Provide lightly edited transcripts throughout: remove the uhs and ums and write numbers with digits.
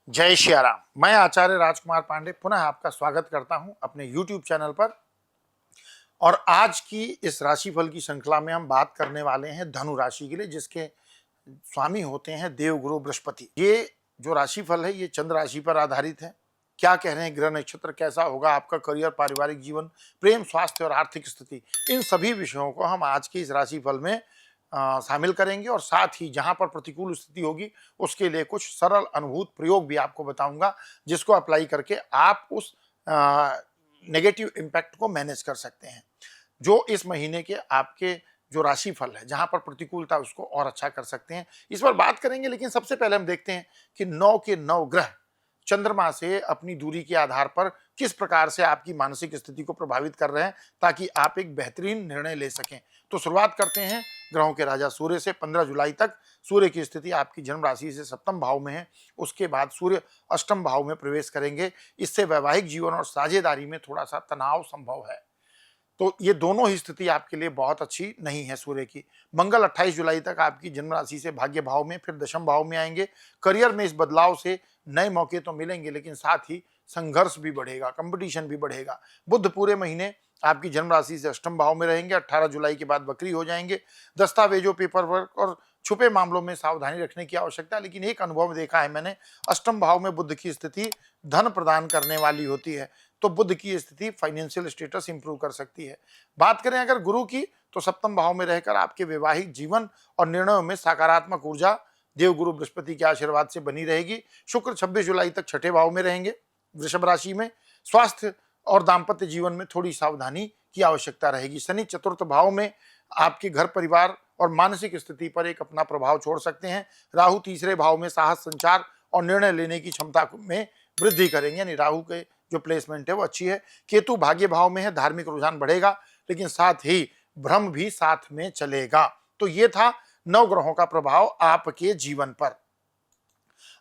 जय श्री राम। मैं आचार्य राजकुमार पांडे पुनः आपका स्वागत करता हूं अपने YouTube चैनल पर। और आज की इस राशिफल की श्रृंखला में हम बात करने वाले हैं धनु राशि के लिए, जिसके स्वामी होते हैं देवगुरु बृहस्पति। ये जो राशिफल है ये चंद्र राशि पर आधारित है। क्या कह रहे हैं ग्रह नक्षत्र, कैसा होगा आपका करियर, पारिवारिक जीवन, प्रेम, स्वास्थ्य और आर्थिक स्थिति, इन सभी विषयों को हम आज के इस राशिफल में शामिल करेंगे। और साथ ही जहां पर प्रतिकूल स्थिति होगी उसके लिए कुछ सरल अनुभूत प्रयोग भी आपको बताऊंगा, जिसको अप्लाई करके आप उस नेगेटिव इम्पैक्ट को मैनेज कर सकते हैं। जो इस महीने के आपके जो राशिफल है जहां पर प्रतिकूलता उसको और अच्छा कर सकते हैं, इस पर बात करेंगे। लेकिन सबसे पहले हम देखते हैं कि 9 के 9 ग्रह चंद्रमा से अपनी दूरी के आधार पर किस प्रकार से आपकी मानसिक स्थिति को प्रभावित कर रहे हैं, ताकि आप एक बेहतरीन निर्णय ले सकें। तो शुरुआत करते हैं ग्रहों के राजा सूर्य से। 15 जुलाई तक सूर्य की स्थिति आपकी जन्म राशि से सप्तम भाव में है। उसके बाद सूर्य अष्टम भाव में प्रवेश करेंगे। इससे वैवाहिक जीवन और साझेदारी में थोड़ा सा तनाव संभव है। तो ये दोनों ही स्थिति आपके लिए बहुत अच्छी नहीं है सूर्य की। मंगल 28 जुलाई तक आपकी जन्म राशि से भाग्य भाव में, फिर दशम भाव में आएंगे। करियर में इस बदलाव से नए मौके तो मिलेंगे, लेकिन साथ ही संघर्ष भी बढ़ेगा, कंपटीशन भी बढ़ेगा। बुध पूरे महीने आपकी जन्म राशि से अष्टम भाव में रहेंगे। 18 जुलाई के बाद वक्री हो जाएंगे। दस्तावेजों, पेपर वर्क और छुपे मामलों में सावधानी रखने की आवश्यकता है। लेकिन एक अनुभव देखा है मैंने, अष्टम भाव में बुध की स्थिति धन प्रदान करने वाली होती है। तो बुध की स्थिति फाइनेंशियल स्टेटस इंप्रूव कर सकती है। बात करें अगर गुरु की, तो सप्तम भाव में रहकर आपके वैवाहिक जीवन और निर्णयों में सकारात्मक ऊर्जा देवगुरु बृहस्पति के आशीर्वाद से बनी रहेगी। शुक्र 26 जुलाई तक छठे भाव में रहेंगे वृषभ राशि में। स्वास्थ्य और दाम्पत्य जीवन में थोड़ी सावधानी की आवश्यकता रहेगी। शनि चतुर्थ भाव में आपके घर परिवार और मानसिक स्थिति पर एक अपना प्रभाव छोड़ सकते हैं। राहु तीसरे भाव में साहस, संचार और निर्णय लेने की क्षमता में वृद्धि करेंगे, यानी राहु के जो प्लेसमेंट है वो अच्छी है। केतु भाग्य भाव में है, धार्मिक रुझान बढ़ेगा, लेकिन साथ ही भ्रम भी साथ में चलेगा। तो ये था 9 ग्रहों का प्रभाव आपके जीवन पर।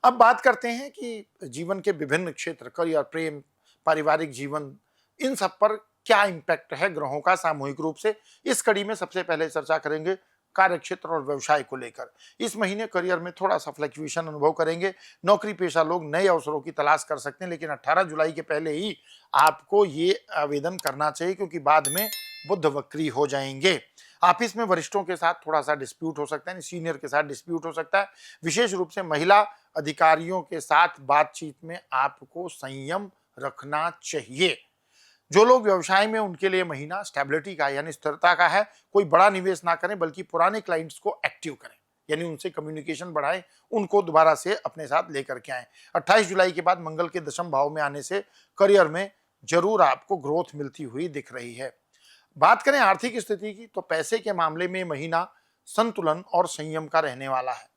अब बात करते हैं कि जीवन के विभिन्न क्षेत्र, करियर, प्रेम, पारिवारिक जीवन, इन सब पर क्या इंपैक्ट है ग्रहों का सामूहिक रूप से। इस कड़ी में सबसे पहले चर्चा करेंगे कार्य क्षेत्र और व्यवसाय को लेकर। इस महीने करियर में थोड़ा सा फ्लक्चुएशन अनुभव करेंगे। नौकरी पेशा लोग नए अवसरों की तलाश कर सकते हैं, लेकिन 18 जुलाई के पहले ही आपको ये आवेदन करना चाहिए, क्योंकि बाद में बुध वक्री हो जाएंगे। ऑफिस में वरिष्ठों के साथ थोड़ा सा डिस्प्यूट हो सकता है, सीनियर के साथ डिस्प्यूट हो सकता है। विशेष रूप से महिला अधिकारियों के साथ बातचीत में आपको संयम रखना चाहिए। जो लोग व्यवसाय में, उनके लिए महीना स्टेबिलिटी का यानी स्थिरता का है। कोई बड़ा निवेश ना करें, बल्कि पुराने क्लाइंट्स को एक्टिव करें, यानी उनसे कम्युनिकेशन बढ़ाएं, उनको दोबारा से अपने साथ लेकर के आएं। 28 जुलाई के बाद मंगल के दशम भाव में आने से करियर में जरूर आपको ग्रोथ मिलती हुई दिख रही है। बात करें आर्थिक स्थिति की, तो पैसे के मामले में महीना संतुलन और संयम का रहने वाला है।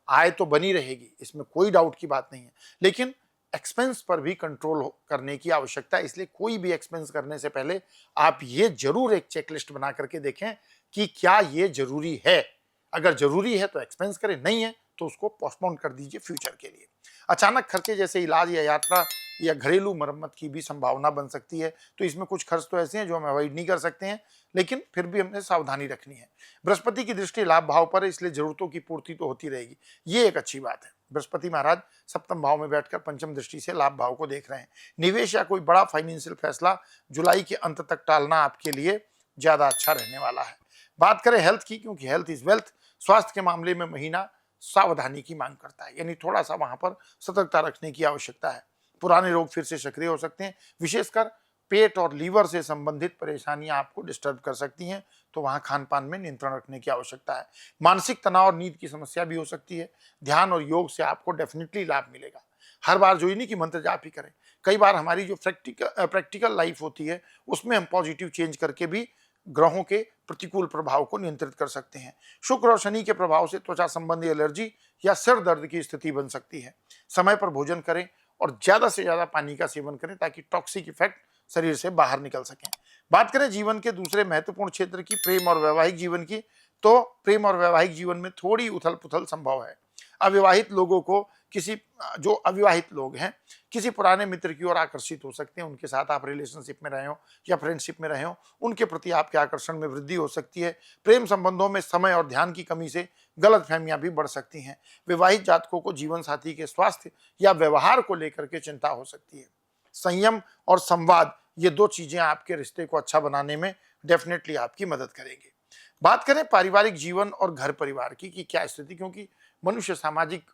आय तो बनी रहेगी, इसमें कोई डाउट की बात नहीं है, लेकिन एक्सपेंस पर भी कंट्रोल करने की आवश्यकता है। इसलिए कोई भी एक्सपेंस करने से पहले आप ये जरूर एक चेकलिस्ट बना करके देखें कि क्या ये जरूरी है। अगर जरूरी है तो एक्सपेंस करें, नहीं है तो उसको पोस्टपोन कर दीजिए फ्यूचर के लिए। अचानक खर्चे जैसे इलाज या यात्रा या घरेलू मरम्मत की भी संभावना बन सकती है। तो इसमें कुछ खर्च तो ऐसे हैं जो हम अवॉइड नहीं कर सकते हैं, लेकिन फिर भी हमें सावधानी रखनी है। बृहस्पति की दृष्टि लाभ भाव पर है, इसलिए जरूरतों की पूर्ति तो होती रहेगी। ये एक अच्छी बात है। बृहस्पति महाराज सप्तम भाव में बैठकर पंचम दृष्टि से लाभ भाव को देख रहे हैं। निवेश या कोई बड़ा फाइनेंशियल फैसला जुलाई के अंत तक टालना आपके लिए ज्यादा अच्छा रहने वाला है। बात करें हेल्थ की, क्योंकि हेल्थ इज वेल्थ। स्वास्थ्य के मामले में महीना सावधानी की मांग करता है, यानी थोड़ा सा वहां पर सतर्कता रखने की आवश्यकता है। पुराने रोग फिर से सक्रिय हो सकते हैं। विशेषकर पेट और लीवर से संबंधित परेशानियां आपको डिस्टर्ब कर सकती हैं, तो वहां खान पान में नियंत्रण रखने की आवश्यकता है। मानसिक तनाव और नींद की समस्या भी हो सकती है। ध्यान और योग से आपको डेफिनेटली लाभ मिलेगा। हर बार जो ही नहीं कि मंत्र जाप ही करें। कई बार हमारी जो प्रैक्टिकल लाइफ होती है उसमें हम पॉजिटिव चेंज करके भी ग्रहों के प्रतिकूल प्रभाव को नियंत्रित कर सकते हैं। शुक्र और शनि के प्रभाव से त्वचा संबंधी एलर्जी या सिर दर्द की स्थिति बन सकती है। समय पर भोजन करें और ज्यादा से ज्यादा पानी का सेवन करें, ताकि टॉक्सिक इफेक्ट शरीर से बाहर निकल सकें। बात करें जीवन के दूसरे महत्वपूर्ण क्षेत्र की, प्रेम और वैवाहिक जीवन की, तो प्रेम और वैवाहिक जीवन में थोड़ी उथल पुथल संभव है। अविवाहित लोगों को जो अविवाहित लोग हैं किसी पुराने मित्र की ओर आकर्षित हो सकते हैं, उनके साथ आप रिलेशनशिप में रहे हो या फ्रेंडशिप में रहे हो, उनके प्रति आपके आकर्षण में वृद्धि हो सकती है। प्रेम संबंधों में समय और ध्यान की कमी से गलतफहमियां भी बढ़ सकती हैं। विवाहित जातकों को जीवन साथी के स्वास्थ्य या व्यवहार को लेकर के चिंता हो सकती है। संयम और संवाद, ये दो चीजें आपके रिश्ते को अच्छा बनाने में डेफिनेटली आपकी मदद करेंगे। बात करें पारिवारिक जीवन और घर परिवार की कि क्या स्थिति, क्योंकि मनुष्य सामाजिक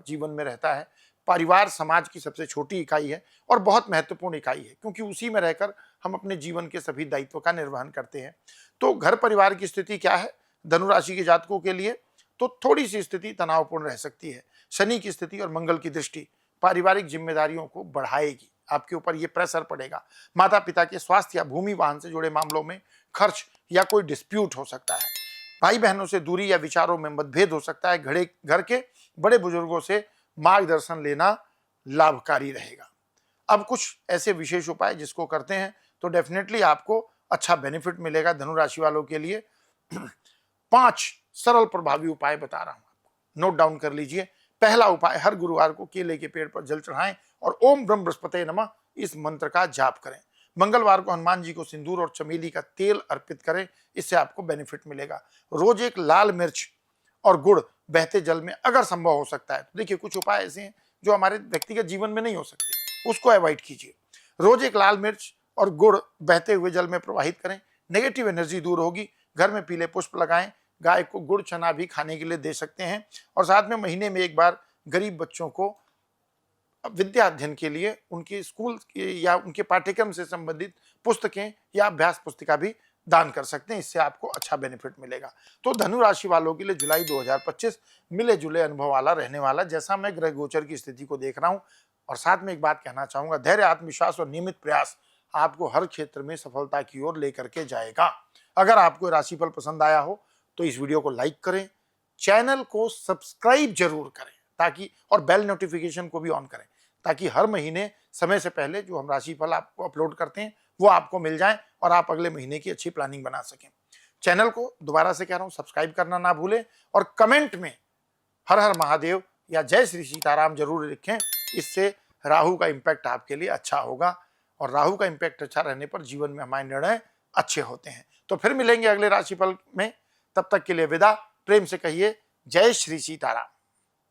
जीवन में रहता है। परिवार समाज की सबसे छोटी इकाई है और बहुत महत्वपूर्ण इकाई है, क्योंकि उसी में रहकर हम अपने जीवन के सभी दायित्वों का निर्वहन करते हैं। तो घर परिवार की स्थिति क्या है धनु राशि के जातकों के लिए? तो थोड़ी सी स्थिति तनावपूर्ण रह सकती है। शनि की स्थिति और मंगल की दृष्टि पारिवारिक जिम्मेदारियों को बढ़ाएगी, आपके ऊपर ये प्रेशर पड़ेगा। माता पिता के स्वास्थ्य या भूमि वाहन से जुड़े मामलों में खर्च या कोई डिस्प्यूट हो सकता है। भाई बहनों से दूरी या विचारों में मतभेद हो सकता है। घर के बड़े बुजुर्गों से मार्गदर्शन लेना लाभकारी रहेगा। अब कुछ ऐसे विशेष उपाय जिसको करते हैं तो डेफिनेटली आपको अच्छा बेनिफिट मिलेगा धनु राशि वालों के लिए। 5 सरल प्रभावी उपाय बता रहा हूं आपको, नोट डाउन कर लीजिए। पहला उपाय, हर गुरुवार को केले के पेड़ पर जल चढ़ाएं और ओम ब्रह्म बृहस्पते नमः इस मंत्र का जाप करें। मंगलवार को हनुमान जी को सिंदूर और चमेली का तेल अर्पित करें, इससे आपको बेनिफिट मिलेगा। रोज एक लाल मिर्च और गुड़ बहते जल में अगर संभव हो सकता है, तो देखिए कुछ उपाय ऐसे हैं जो हमारे व्यक्तिगत जीवन में नहीं हो सकते, उसको अवॉइड कीजिए। रोज एक लाल मिर्च और गुड़ बहते हुए जल में प्रवाहित करें, नेगेटिव एनर्जी दूर होगी। घर में पीले पुष्प लगाएं, गाय को गुड़ चना भी खाने के लिए दे सकते हैं, और साथ में महीने में एक बार गरीब बच्चों को विद्या अध्ययन के लिए उनके स्कूल या उनके पाठ्यक्रम से संबंधित पुस्तकें या अभ्यास पुस्तिका भी दान कर सकते हैं, इससे आपको अच्छा बेनिफिट मिलेगा। तो धनु राशि वालों के लिए जुलाई 2025 मिले जुले अनुभव वाला रहने वाला, जैसा मैं ग्रह गोचर की स्थिति को देख रहा हूं। और साथ में एक बात कहना चाहूंगा, धैर्य, आत्मविश्वास और नियमित प्रयास आपको हर क्षेत्र में सफलता की ओर लेकर के जाएगा। अगर आपको राशिफल पसंद आया हो तो इस वीडियो को लाइक करें, चैनल को सब्सक्राइब जरूर करें ताकि, और बेल नोटिफिकेशन को भी ऑन करें ताकि हर महीने समय से पहले जो हम राशिफल आपको अपलोड करते हैं वो आपको मिल जाए और आप अगले महीने की अच्छी प्लानिंग बना सकें। चैनल को दोबारा से कह रहा हूं सब्सक्राइब करना ना भूलें, और कमेंट में हर हर महादेव या जय श्री सीताराम जरूर लिखें, इससे राहु का इम्पैक्ट आपके लिए अच्छा होगा, और राहु का इम्पैक्ट अच्छा रहने पर जीवन में हमारे निर्णय अच्छे होते हैं। तो फिर मिलेंगे अगले राशिफल में, तब तक के लिए विदा। प्रेम से कहिए जय श्री सीताराम।